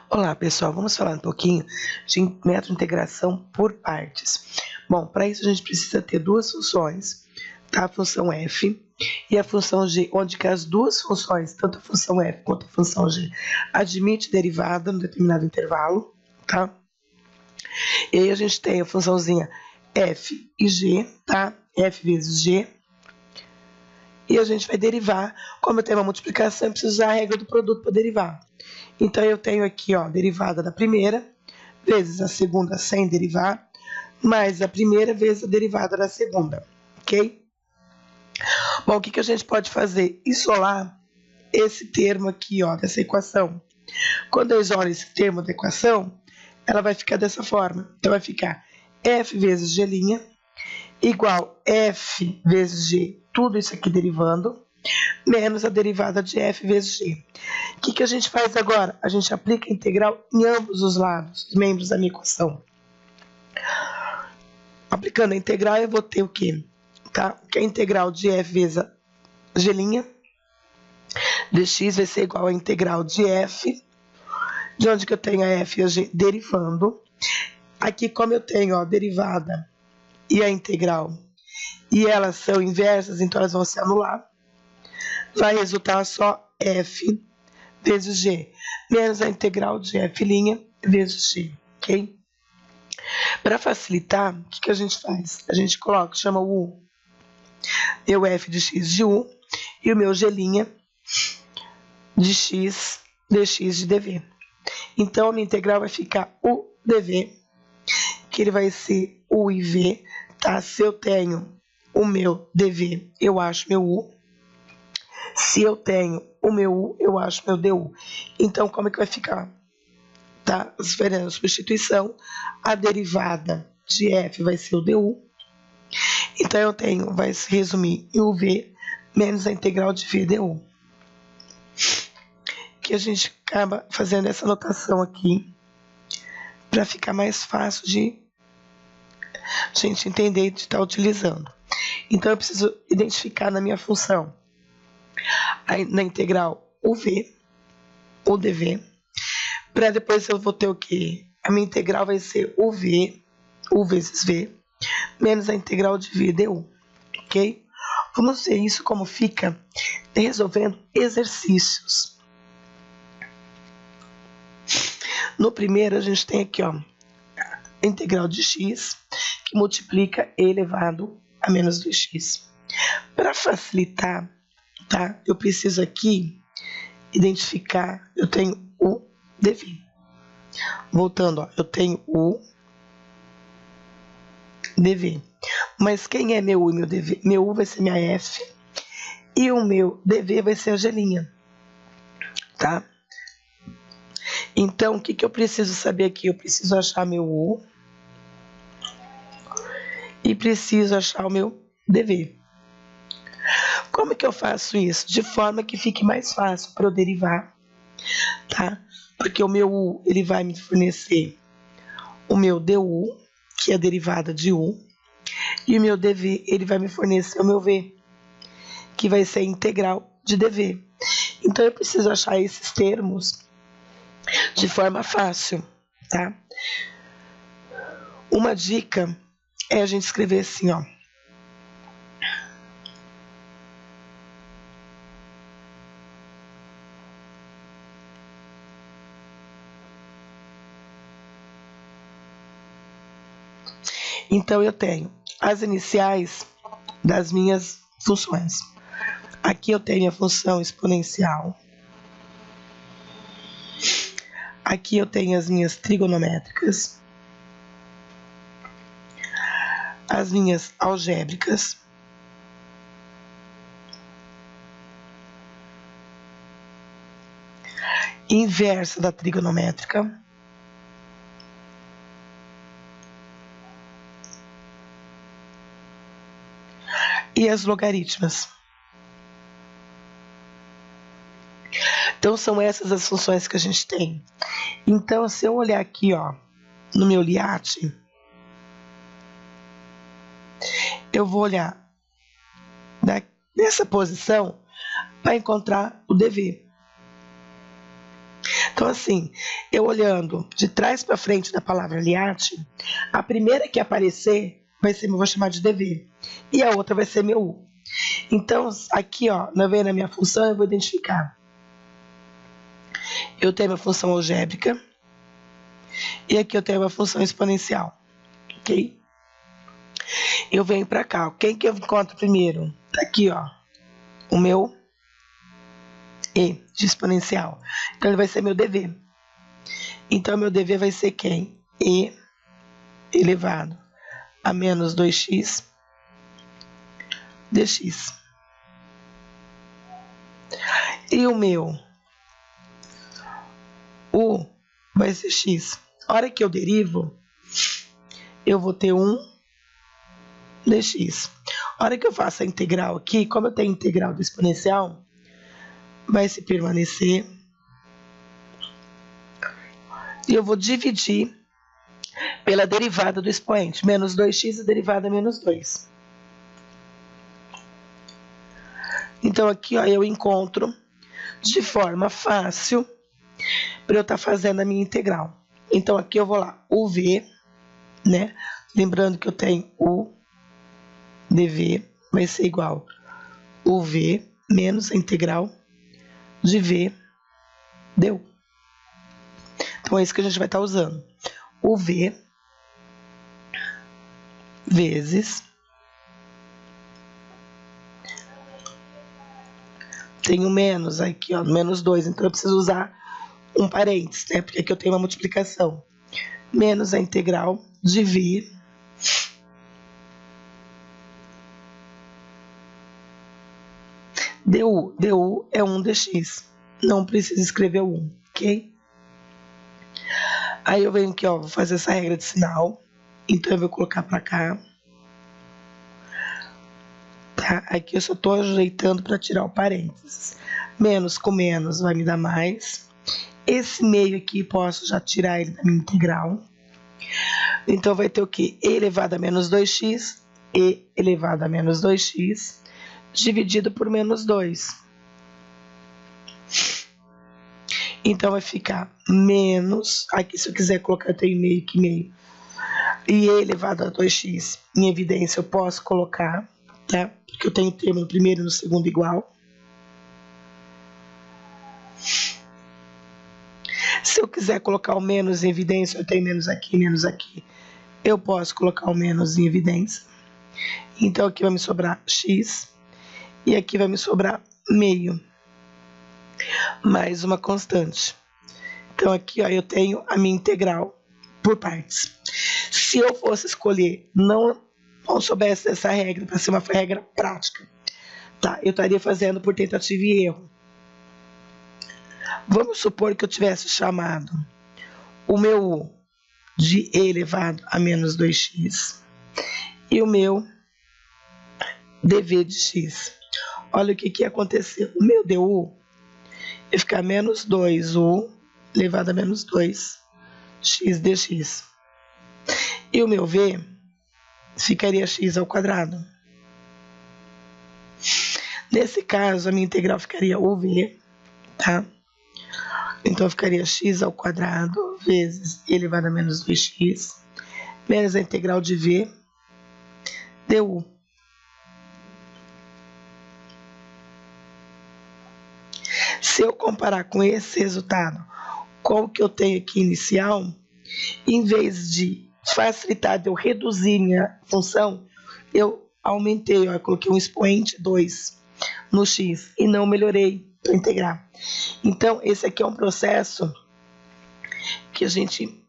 Olá, pessoal. Vamos falar um pouquinho de método de integração por partes. Bom, para isso a gente precisa ter duas funções, tá? A função f e a função g, onde que as duas funções, tanto a função f quanto a função g, admite derivada no determinado intervalo, tá? E aí a gente tem a funçãozinha f e g, tá? F vezes g. E a gente vai derivar. Como eu tenho uma multiplicação, eu preciso usar a regra do produto para derivar. Então, eu tenho aqui, ó, derivada da primeira, vezes a segunda sem derivar, mais a primeira vezes a derivada da segunda, ok? Bom, o que a gente pode fazer? Isolar esse termo aqui, ó, dessa equação. Quando eu isolo esse termo da equação, ela vai ficar dessa forma. Então, vai ficar f vezes g' igual f vezes g, tudo isso aqui derivando, menos a derivada de f vezes g. O que a gente faz agora? A gente aplica a integral em ambos os lados, os membros da minha equação. Aplicando a integral, eu vou ter o quê? Tá? Que a integral de f vezes a g' de x vai ser igual a integral de f, de onde que eu tenho a f e a g derivando. Aqui, como eu tenho a derivada e a integral, e elas são inversas, então elas vão se anular. Vai resultar só f vezes g, menos a integral de f' vezes g, ok? Para facilitar, o que a gente faz? A gente coloca, chama o u, meu f de x de u, e o meu g' de x dx de dv. Então, a minha integral vai ficar u dv, que ele vai ser u e v, tá? Se eu tenho o meu dv, eu acho meu u. Se eu tenho o meu u, eu acho meu du. Então, como é que vai ficar? Tá? Fazendo substituição, a derivada de f vai ser o du. Então, eu tenho, vai se resumir em uv menos a integral de v du. Que a gente acaba fazendo essa notação aqui para ficar mais fácil de a gente entender e de estar utilizando. Então, eu preciso identificar na minha função, na integral uv, o dv, para depois eu vou ter o quê? A minha integral vai ser uv, u vezes v, menos a integral de v du, ok? Vamos ver isso como fica resolvendo exercícios. No primeiro, a gente tem aqui, ó, a integral de x, que multiplica e elevado a menos 2x. Para facilitar, tá? Eu preciso aqui identificar, eu tenho o dv. Voltando, ó, eu tenho o dv. Mas quem é meu u e meu dv? Meu u vai ser minha f e o meu dv vai ser a g', tá? Então, o que eu preciso saber aqui? Eu preciso achar meu u e preciso achar o meu dv. Como que eu faço isso? De forma que fique mais fácil para eu derivar, tá? Porque o meu u, ele vai me fornecer o meu du, que é a derivada de u, e o meu dv, ele vai me fornecer o meu v, que vai ser a integral de dv. Então, eu preciso achar esses termos de forma fácil, tá? Uma dica é a gente escrever assim, ó. Então, eu tenho as iniciais das minhas funções. Aqui eu tenho a função exponencial. Aqui eu tenho as minhas trigonométricas. As minhas algébricas. Inversa da trigonométrica. E as logaritmas. Então, são essas as funções que a gente tem. Então, se eu olhar aqui, ó, no meu LIAT, eu vou olhar nessa posição para encontrar o dv. Então, assim, eu olhando de trás para frente da palavra Liat, a primeira que aparecer vai ser, eu vou chamar de DV, e a outra vai ser meu U. Então, aqui, ó, na minha função, eu vou identificar. Eu tenho a função algébrica e aqui eu tenho uma função exponencial, ok? Eu venho para cá, quem que eu encontro primeiro? Tá aqui, ó, o meu E de exponencial. Então ele vai ser meu DV. Então meu DV vai ser quem? E elevado a menos 2x dx. E o meu U vai ser x. A hora que eu derivo, eu vou ter 1 dx. A hora que eu faço a integral aqui, como eu tenho integral do exponencial, vai se permanecer. E eu vó dividir pela derivada do expoente. Menos 2x, a derivada é menos 2. Então aqui, ó, eu encontro de forma fácil para eu estar fazendo a minha integral. Então aqui eu vou lá, UV, né? Lembrando que eu tenho o dV vai ser igual UV menos a integral de V deu. Então é isso que a gente vai estar usando. UV vezes, tenho menos aqui, ó, menos 2, então eu preciso usar um parênteses, né? Porque aqui eu tenho uma multiplicação. Menos a integral de V du. Du é 1 dx. Não precisa escrever o 1, ok? Aí eu venho aqui, ó, vou fazer essa regra de sinal. Então eu vou colocar para cá. Tá? Aqui eu só estou ajeitando para tirar o parênteses. Menos com menos vai me dar mais. Esse meio aqui, posso já tirar ele da minha integral. Então, vai ter o quê? E elevado a menos 2x, E elevado a menos 2x, dividido por menos 2. Então, vai ficar menos... Aqui, se eu quiser colocar, eu tenho meio que meio. E E elevado a 2x, em evidência, eu posso colocar, tá? Porque eu tenho o termo no primeiro e no segundo igual. Se eu quiser colocar o menos em evidência, eu tenho menos aqui, eu posso colocar o menos em evidência. Então aqui vai me sobrar x e aqui vai me sobrar meio, mais uma constante. Então aqui, ó, eu tenho a minha integral por partes. Se eu fosse escolher, não soubesse dessa regra, para ser uma regra prática, tá? Eu estaria fazendo por tentativa e erro. Vamos supor que eu tivesse chamado o meu U de E elevado a menos 2x e o meu dV de x. Olha o que ia acontecer. O meu du ia ficar menos 2u elevado a menos 2x dx. E o meu v ficaria x ao quadrado. Nesse caso, a minha integral ficaria uv, tá? Então, ficaria x ao quadrado vezes e elevado a menos 2x, menos a integral de v du. Se eu comparar com esse resultado, com o que eu tenho aqui inicial, em vez de facilitar de eu reduzir minha função, eu aumentei, ó, eu coloquei um expoente 2 no x e não melhorei para integrar. Então, esse aqui é um processo que a gente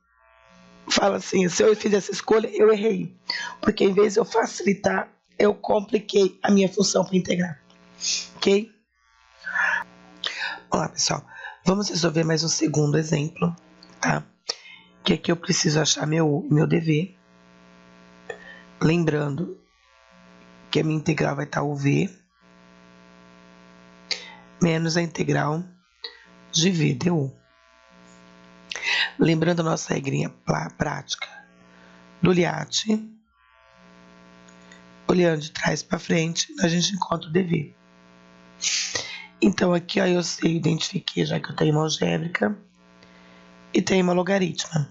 fala assim, se eu fiz essa escolha, eu errei. Porque em vez de eu facilitar, eu compliquei a minha função para integrar. Ok? Olá, pessoal. Vamos resolver mais um segundo exemplo, tá? Que aqui eu preciso achar meu dV. Lembrando que a minha integral vai estar uv menos a integral de v du. Lembrando a nossa regrinha prática do Liat, olhando de trás para frente, a gente encontra o dV. Então aqui, ó, eu sei, identifiquei, já que eu tenho uma algébrica, e tenho uma logaritma.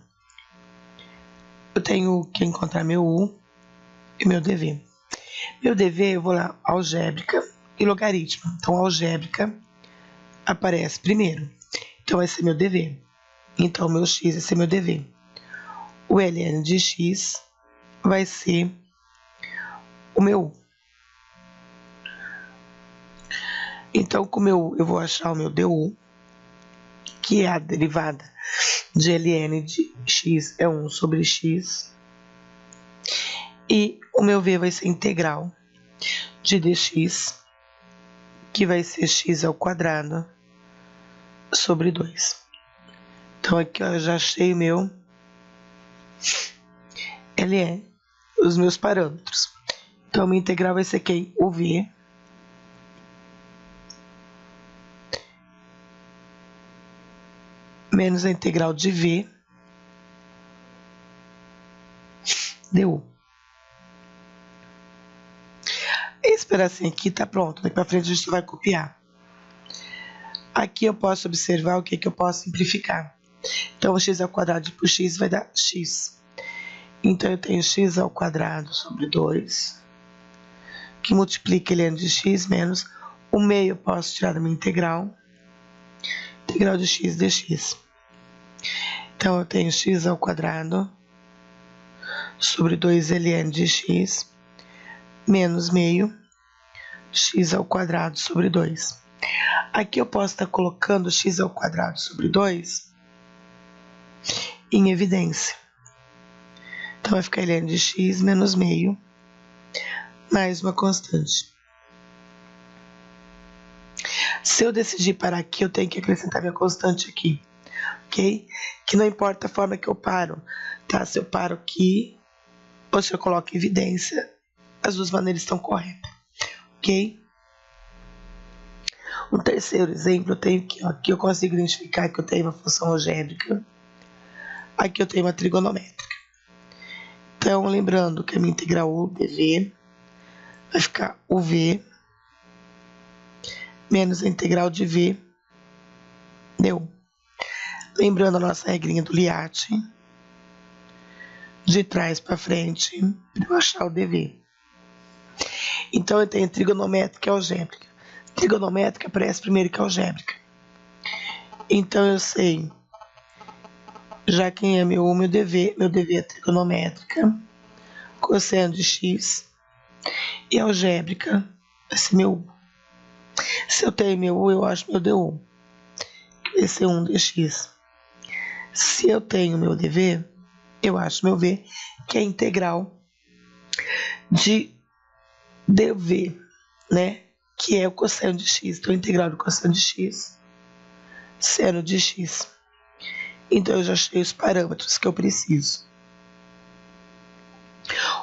Eu tenho que encontrar meu U e meu dv. Meu dv, eu vou lá, algébrica e logaritmo. Então, algébrica aparece primeiro. Então, vai ser meu dv. Então, meu x vai ser meu dv. O ln de x vai ser o meu U. Então, com o meu U, eu vou achar o meu du, que é a derivada de ln de x é 1 sobre x. E o meu v vai ser integral de dx, que vai ser x ao quadrado sobre 2. Então, aqui ó, eu já achei o meu ln, os meus parâmetros. Então, a minha integral vai ser quem? O v menos a integral de v du. Esse pedacinho aqui tá pronto, daqui para frente a gente vai copiar. Aqui eu posso observar o que eu posso simplificar. Então, x ao quadrado por x vai dar x. Então, eu tenho x ao quadrado sobre 2, que multiplica ln de x menos o meio eu posso tirar da minha integral de x dx. Então, eu tenho x ao quadrado sobre 2 ln de x menos meio x ao quadrado sobre 2. Aqui eu posso estar colocando x ao quadrado sobre 2 em evidência. Então, vai ficar ln de x menos meio mais uma constante. Se eu decidir parar aqui, eu tenho que acrescentar minha constante aqui, ok? Que não importa a forma que eu paro, tá? Se eu paro aqui ou se eu coloco em evidência, as duas maneiras estão corretas, ok? Um terceiro exemplo, eu tenho aqui, ó, aqui eu consigo identificar que eu tenho uma função algébrica, aqui eu tenho uma trigonométrica. Então, lembrando que a minha integral U dv vai ficar UV menos a integral de V du. Lembrando a nossa regrinha do Liat, de trás para frente, para eu achar o dv. Então, eu tenho trigonométrica e algébrica. Trigonométrica aparece primeiro que algébrica. Então, eu sei, já quem é meu U, meu dv é trigonométrica, cosseno de x, e algébrica vai ser meu U. Se eu tenho meu U, eu acho meu du, que vai ser 1 dx. Se eu tenho meu dv, eu acho meu v, que é a integral de dv, né? Que é o cosseno de x. Então, a integral do cosseno de x, seno de x. Então, eu já achei os parâmetros que eu preciso.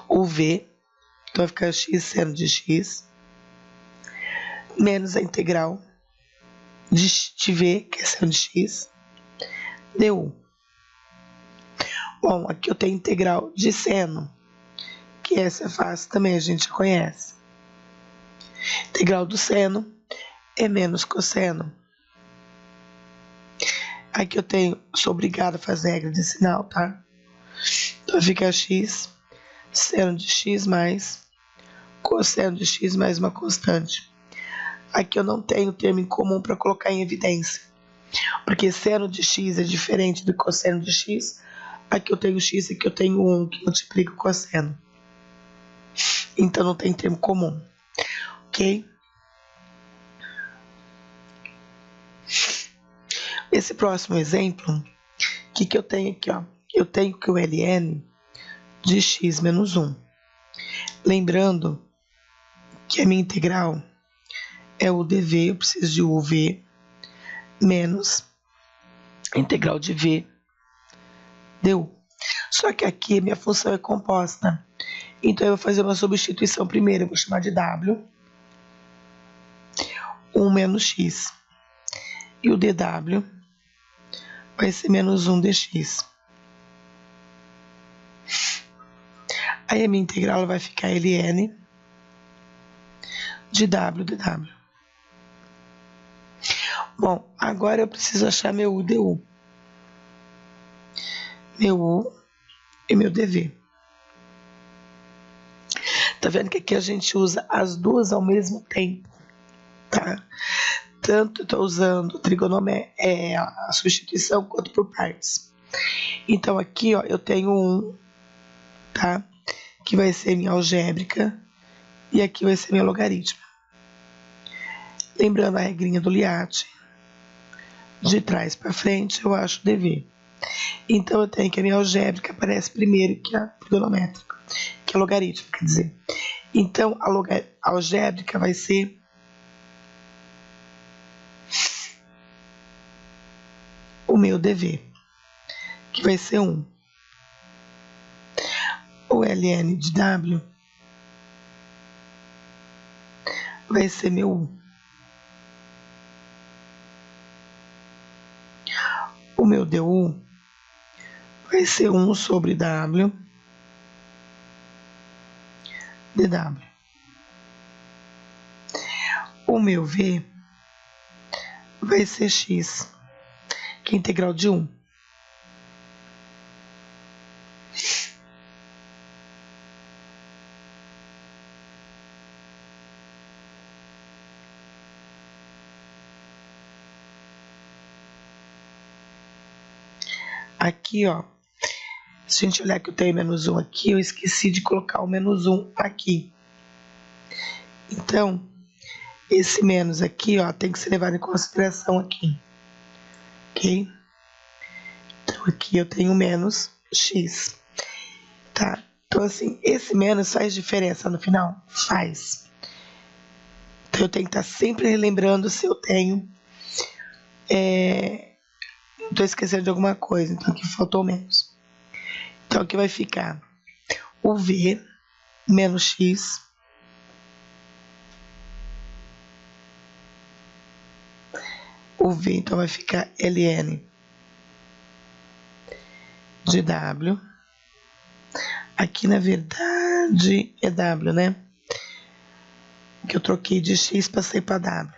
O v, então vai ficar x seno de x, menos a integral de v, que é seno de x, du. Bom, aqui eu tenho integral de seno, que essa é fácil também, a gente conhece. Integral do seno é menos cosseno. Aqui eu sou obrigado a fazer a regra de sinal, tá? Então fica x, seno de x mais cosseno de x mais uma constante. Aqui eu não tenho termo em comum para colocar em evidência, porque seno de x é diferente do cosseno de x. Aqui eu tenho x e aqui eu tenho 1 que multiplica o cosseno. Então não tem termo comum, ok? Esse próximo exemplo, o que eu tenho aqui, ó? Eu tenho que o ln de x menos 1. Lembrando que a minha integral é o dv, eu preciso de uv, menos a integral de v du. Só que aqui a minha função é composta. Então, eu vou fazer uma substituição primeiro. Eu vou chamar de w, 1 menos x. E o dw vai ser menos 1 dx. Aí a minha integral vai ficar ln de w dw. Bom, agora eu preciso achar meu u du. meu U e meu DV. Tá vendo que aqui a gente usa as duas ao mesmo tempo, tá? Tanto estou usando a substituição quanto por partes. Então aqui, ó, eu tenho um, tá? Que vai ser minha algébrica e aqui vai ser minha logaritmo. Lembrando a regrinha do Liat, de trás para frente eu acho DV. Então eu tenho que a minha algébrica aparece primeiro que a trigonométrica, que é logaritmo, quer dizer. Então a algébrica vai ser o meu DV, que vai ser 1. O ln de W vai ser meu U. O meu DU vai ser 1 sobre W dW. O meu V vai ser X, que é integral de 1. Aqui, ó, se a gente olhar que eu tenho menos 1 aqui, eu esqueci de colocar o menos 1 aqui. Então, esse menos aqui, ó, tem que ser levado em consideração aqui. Ok? Então, aqui eu tenho menos x. Tá? Então, assim, esse menos faz diferença no final? Faz. Então, eu tenho que estar sempre relembrando se eu tenho... Estou esquecendo de alguma coisa, então aqui faltou menos. Então aqui vai ficar o V menos X o V então vai ficar ln de W. Aqui na verdade é W, né? Que eu troquei de X, passei para W.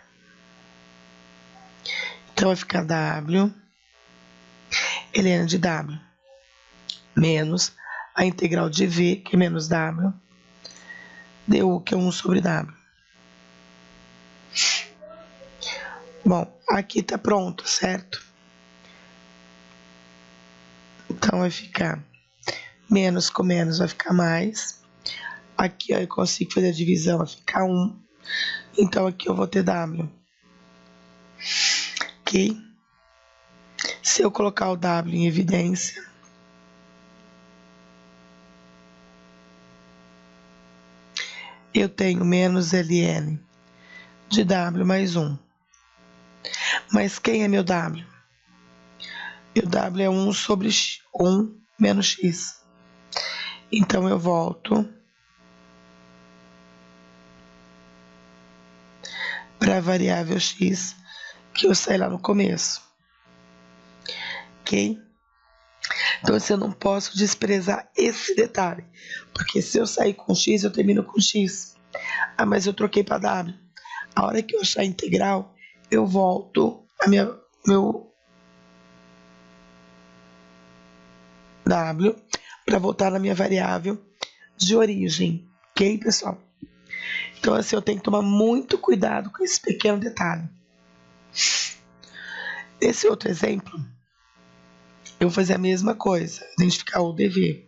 Então vai ficar W ln de W menos a integral de V, que é menos W, du, que é 1 sobre W. Bom, aqui tá pronto, certo? Então vai ficar menos com menos, vai ficar mais. Aqui ó, eu consigo fazer a divisão, vai ficar 1. Então aqui eu vou ter W. Ok? Se eu colocar o W em evidência, eu tenho menos ln de W mais 1. Mas quem é meu W? Meu W é 1 sobre 1 menos x. Então eu volto para a variável x que eu saí lá no começo. Ok? Então assim, eu não posso desprezar esse detalhe, porque se eu sair com x, eu termino com x. Ah, mas eu troquei para w. A hora que eu achar a integral, eu volto a meu w para voltar na minha variável de origem. Ok, pessoal? Então assim, eu tenho que tomar muito cuidado com esse pequeno detalhe. Nesse outro exemplo, eu vou fazer a mesma coisa, identificar o DV.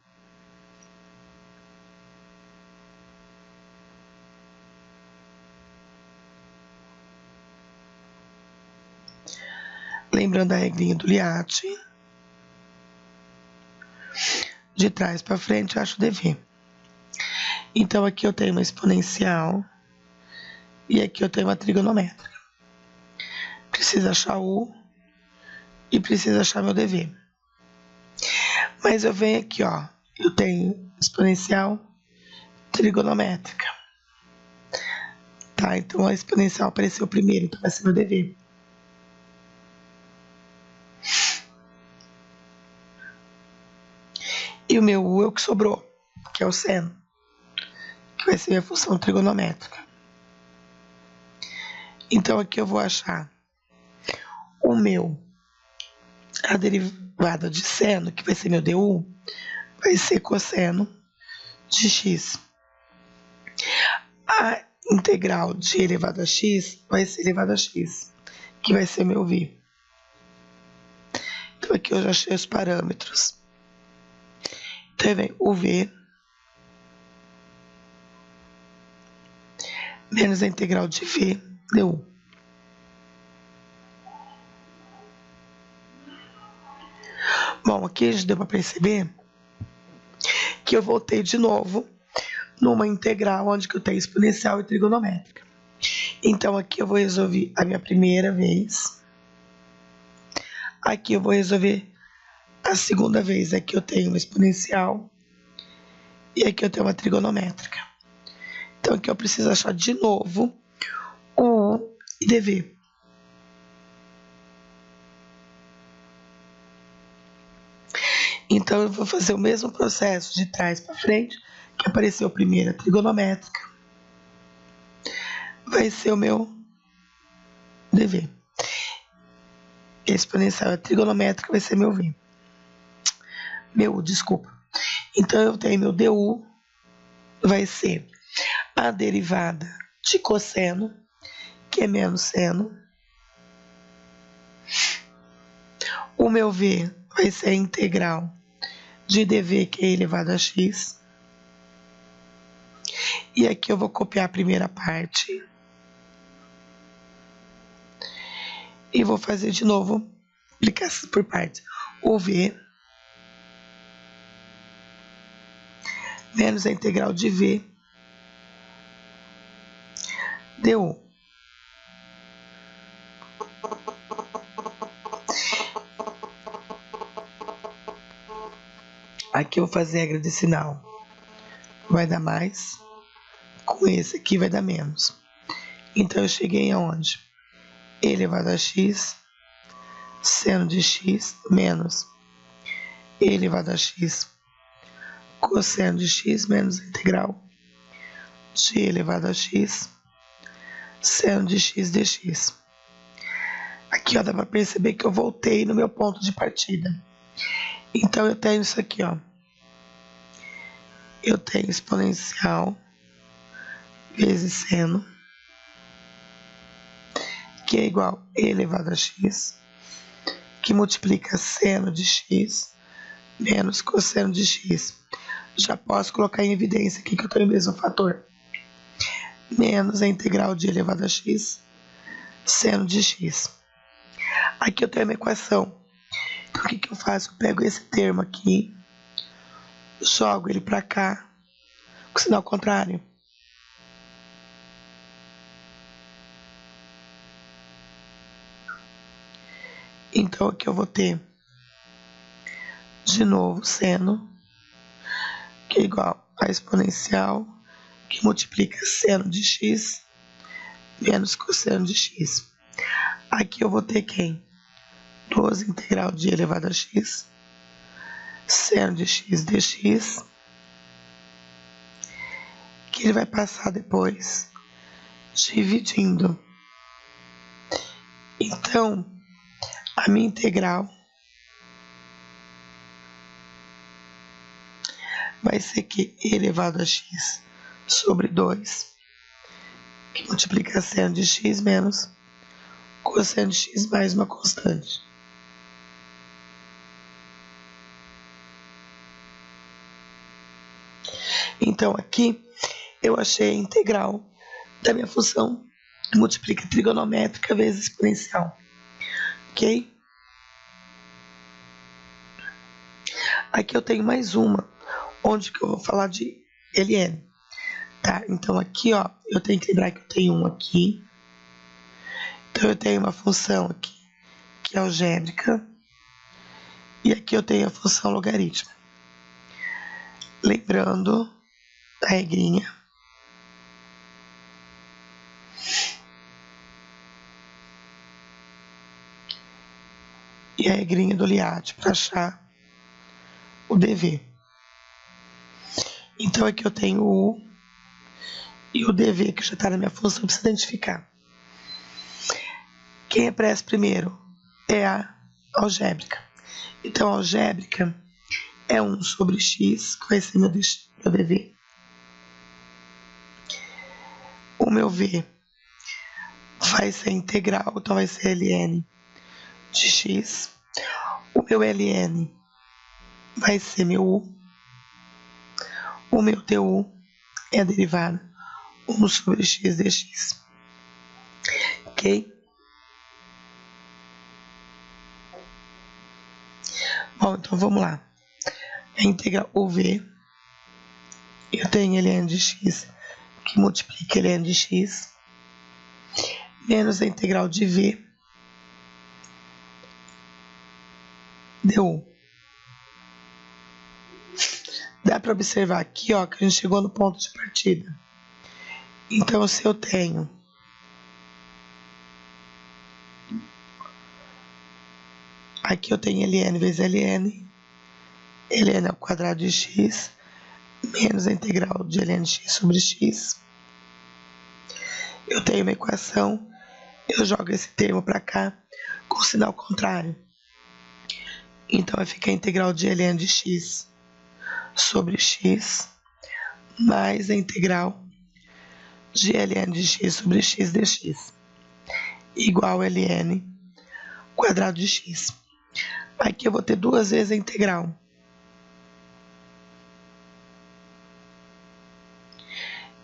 Lembrando a regrinha do Liat, de trás para frente eu acho o DV. Então aqui eu tenho uma exponencial e aqui eu tenho uma trigonométrica. Preciso achar U e preciso achar meu DV. Mas eu venho aqui, ó, eu tenho exponencial trigonométrica. Tá, então a exponencial apareceu primeiro, então vai ser meu DV. E o meu U é o que sobrou, que é o seno, que vai ser minha função trigonométrica. Então aqui eu vou achar o meu, derivada de seno, que vai ser meu du, vai ser cosseno de x. A integral de elevado a x vai ser elevado a x, que vai ser meu v. Então aqui eu já achei os parâmetros. Então vem o v menos a integral de v du. Bom, aqui já deu para perceber que eu voltei de novo numa integral onde que eu tenho exponencial e trigonométrica. Então aqui eu vou resolver a minha primeira vez. Aqui eu vou resolver a segunda vez. Aqui eu tenho uma exponencial e aqui eu tenho uma trigonométrica. Então aqui eu preciso achar de novo o u e dv. Então eu vou fazer o mesmo processo de trás para frente, que apareceu primeiro a trigonométrica, vai ser o meu dv. Exponencial a trigonométrica vai ser meu v. Meu u, desculpa. Então eu tenho meu du, vai ser a derivada de cosseno, que é menos seno. O meu v vai ser a integral de dv, que é elevado a x. E aqui eu vou copiar a primeira parte. E vou fazer de novo, aplicar por partes. O v menos a integral de v du. Aqui eu vou fazer a regra de sinal. Vai dar mais. Com esse aqui vai dar menos. Então eu cheguei aonde? E elevado a x, seno de x, menos e elevado a x, cosseno de x, menos a integral de elevado a x, seno de x dx. Aqui ó, dá para perceber que eu voltei no meu ponto de partida. Então eu tenho isso aqui, ó. Eu tenho exponencial vezes seno, que é igual a e elevado a x, que multiplica seno de x menos cosseno de x. Já posso colocar em evidência aqui que eu tenho o mesmo fator. Menos a integral de elevado a x, seno de x. Aqui eu tenho uma equação. Então o que que eu faço? Eu pego esse termo aqui, jogo ele para cá, com sinal contrário. Então aqui eu vou ter de novo seno, que é igual a exponencial, que multiplica seno de x menos cosseno de x. Aqui eu vou ter quem? 12 integral de elevado a x, seno de x dx, que ele vai passar depois dividindo. Então, a minha integral vai ser que e elevado a x sobre 2, que multiplica seno de x menos cosseno de x mais uma constante. Então aqui eu achei a integral da minha função que multiplica trigonométrica vezes exponencial. Ok? Aqui eu tenho mais uma, onde que eu vou falar de ln. Tá? Então aqui, ó, eu tenho que lembrar que eu tenho um aqui. Então eu tenho uma função aqui, que é algébrica. E aqui eu tenho a função logarítmica. Lembrando a regrinha. E a regrinha do Liat para achar o dv. Então aqui eu tenho o u e o dv, que já está na minha função, precisa identificar. Quem aparece primeiro é a algébrica. Então, a algébrica é 1 sobre x, que vai ser meu dv. O meu v vai ser integral, então vai ser ln de x. O meu ln vai ser meu u. O meu du é a derivada 1 sobre x dx. Ok? Bom, então vamos lá. A integral UV, eu tenho ln de x, que multiplica ln de x, menos a integral de v du. Dá para observar aqui, ó, que a gente chegou no ponto de partida. Então, se eu tenho aqui eu tenho ln vezes ln ao quadrado de x, menos a integral de ln de x sobre x. Eu tenho uma equação, eu jogo esse termo para cá com sinal contrário. Então, vai ficar a integral de ln de x sobre x, mais a integral de ln de x sobre x dx, igual a ln quadrado de x. Aqui eu vou ter duas vezes a integral.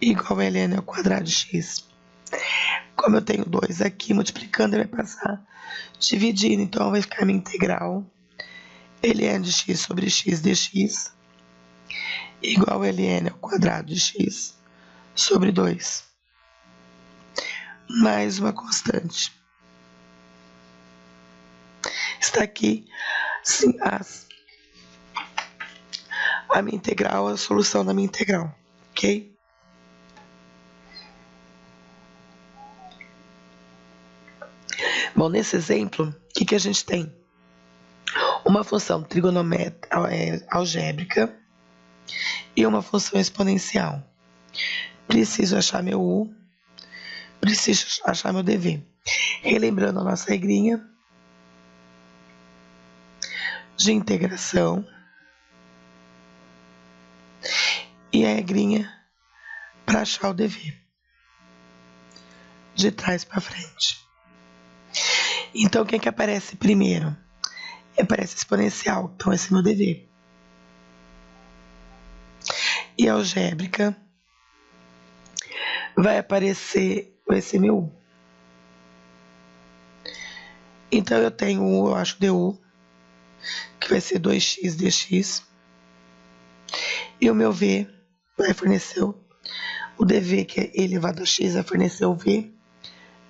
Igual a ln ao quadrado de x. Como eu tenho 2 aqui, multiplicando, ele vai passar dividindo. Então, vai ficar minha integral ln de x sobre x dx igual a ln ao quadrado de x sobre 2. Mais uma constante. Está aqui, sim, a minha integral, a solução da minha integral, ok? Bom, nesse exemplo, o que a gente tem? Uma função trigonométrica algébrica e uma função exponencial. Preciso achar meu u, preciso achar meu dv. Relembrando a nossa regrinha de integração e a regrinha para achar o dv, de trás para frente. Então, quem que aparece primeiro? Aparece exponencial, então esse é meu dv. E a algébrica vai aparecer esse meu u. Então, eu tenho u, eu acho du, que vai ser 2x dx. E o meu v vai fornecer o dv, que é e elevado a x, vai fornecer o v,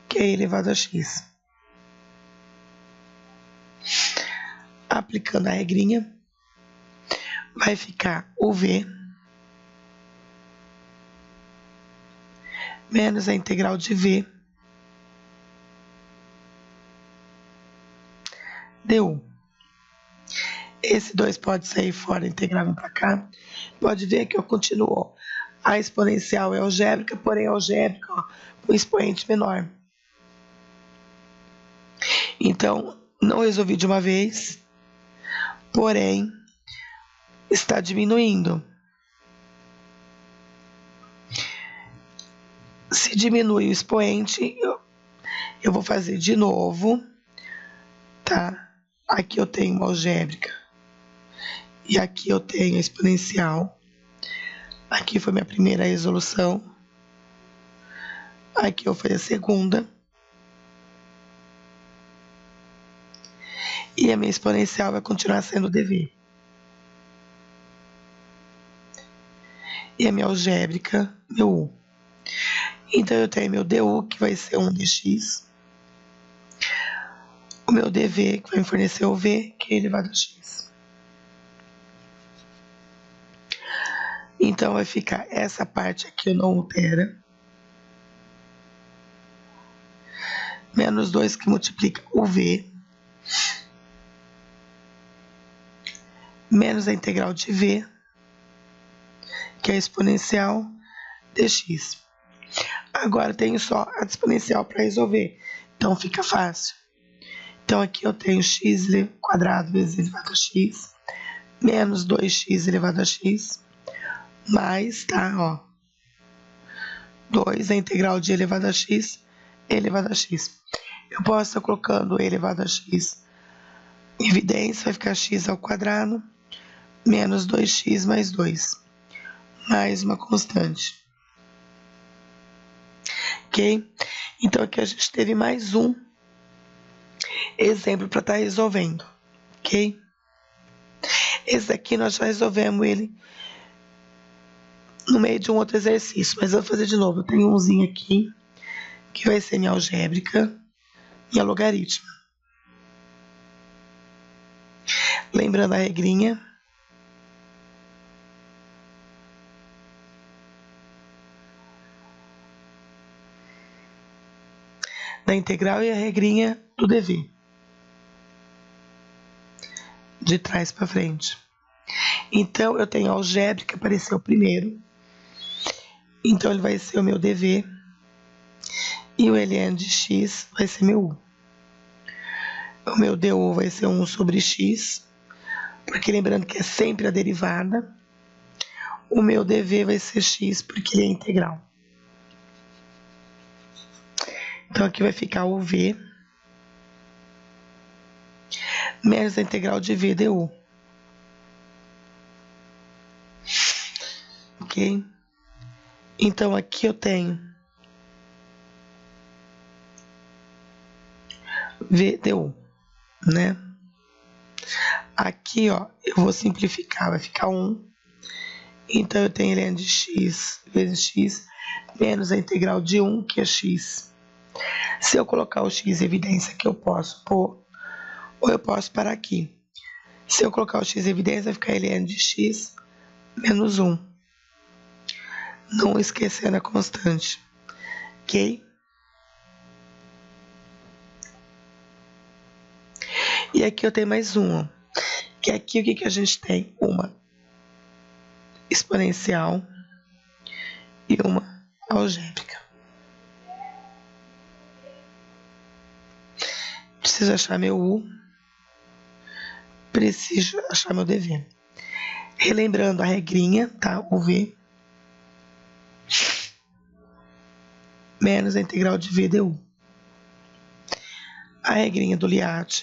que é e elevado a x. Aplicando a regrinha, vai ficar o v menos a integral de v du. Esse 2 pode sair fora, integral para cá. Pode ver que eu continuo. A exponencial é algébrica, porém algébrica ó, com expoente menor. Então, não resolvi de uma vez, porém, está diminuindo. Se diminui o expoente, eu vou fazer de novo, tá? Aqui eu tenho uma algébrica e aqui eu tenho a exponencial. Aqui foi minha primeira resolução. Aqui eu fiz a segunda. E a minha exponencial vai continuar sendo dv. E a minha algébrica, meu u. Então, eu tenho meu du, que vai ser 1 dx. O meu dv, que vai me fornecer o v, que é elevado a x. Então, vai ficar essa parte aqui, não altera. Menos 2, que multiplica o v. Menos a integral de v, que é a exponencial dx. Agora, tenho só a exponencial para resolver. Então, fica fácil. Então, aqui eu tenho x quadrado vezes elevado a x, menos 2x elevado a x, mais, tá, ó, 2 a integral de elevado a x elevado a x. Eu posso estar colocando elevado a x em evidência, vai ficar x ao quadrado, menos 2x mais 2, mais uma constante. Ok? Então, aqui a gente teve mais um exemplo para estar resolvendo. Ok? Esse daqui nós já resolvemos ele no meio de um outro exercício, mas eu vou fazer de novo. Eu tenho umzinho aqui, que vai ser minha algébrica e a logaritma. Lembrando a regrinha. Da integral e a regrinha do dever. De trás para frente. Então, eu tenho a algébrica, apareceu primeiro. Então, ele vai ser o meu dever. E o ln de x vai ser meu u. O meu du vai ser 1 sobre x. Porque lembrando que é sempre a derivada. O meu dv vai ser x, porque ele é integral. Então, aqui vai ficar o v menos a integral de v du. Ok? Então, aqui eu tenho v du, né? Aqui, ó, eu vou simplificar, vai ficar 1. Então, eu tenho ln de x vezes x menos a integral de 1, que é x. Se eu colocar o x em evidência, que eu posso pôr, ou eu posso parar aqui. Se eu colocar o x em evidência, vai ficar ln de x menos 1. Não esquecendo a constante. Ok? E aqui eu tenho mais um, ó. Que aqui o que a gente tem? Uma exponencial e uma algébrica. Preciso achar meu u, preciso achar meu dv. Relembrando a regrinha, tá? O v menos a integral de v du. A regrinha do Liat,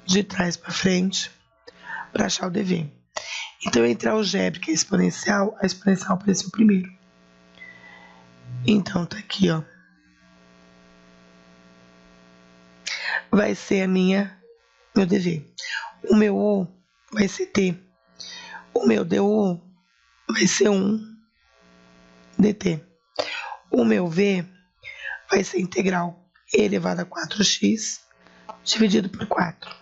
de trás para frente, para achar o dv. Então, entre a algébrica e a exponencial apareceu primeiro. Então, tá aqui, ó. Vai ser meu dv. O meu u vai ser t. O meu du vai ser 1 dt. O meu v vai ser integral e elevado a 4x dividido por 4.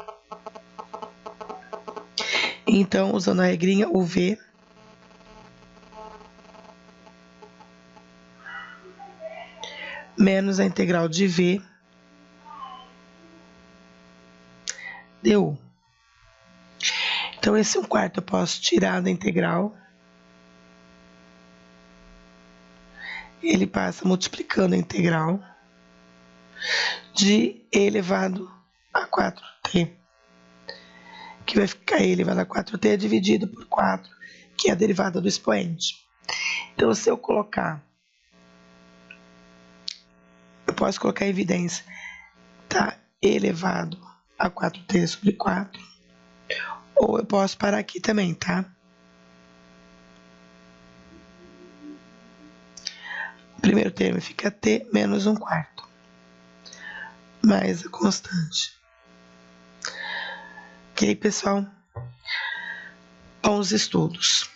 Então, usando a regrinha, o v menos a integral de v du. Então, esse 1/4 eu posso tirar da integral. Ele passa multiplicando a integral de e elevado a 4t, que vai ficar e elevado a 4t dividido por 4, que é a derivada do expoente. Então, se eu colocar, eu posso colocar em evidência, tá? E elevado a 4t sobre 4, ou eu posso parar aqui também, tá? O primeiro termo fica t menos 1/4, mais a constante. Ok, pessoal? Bons estudos.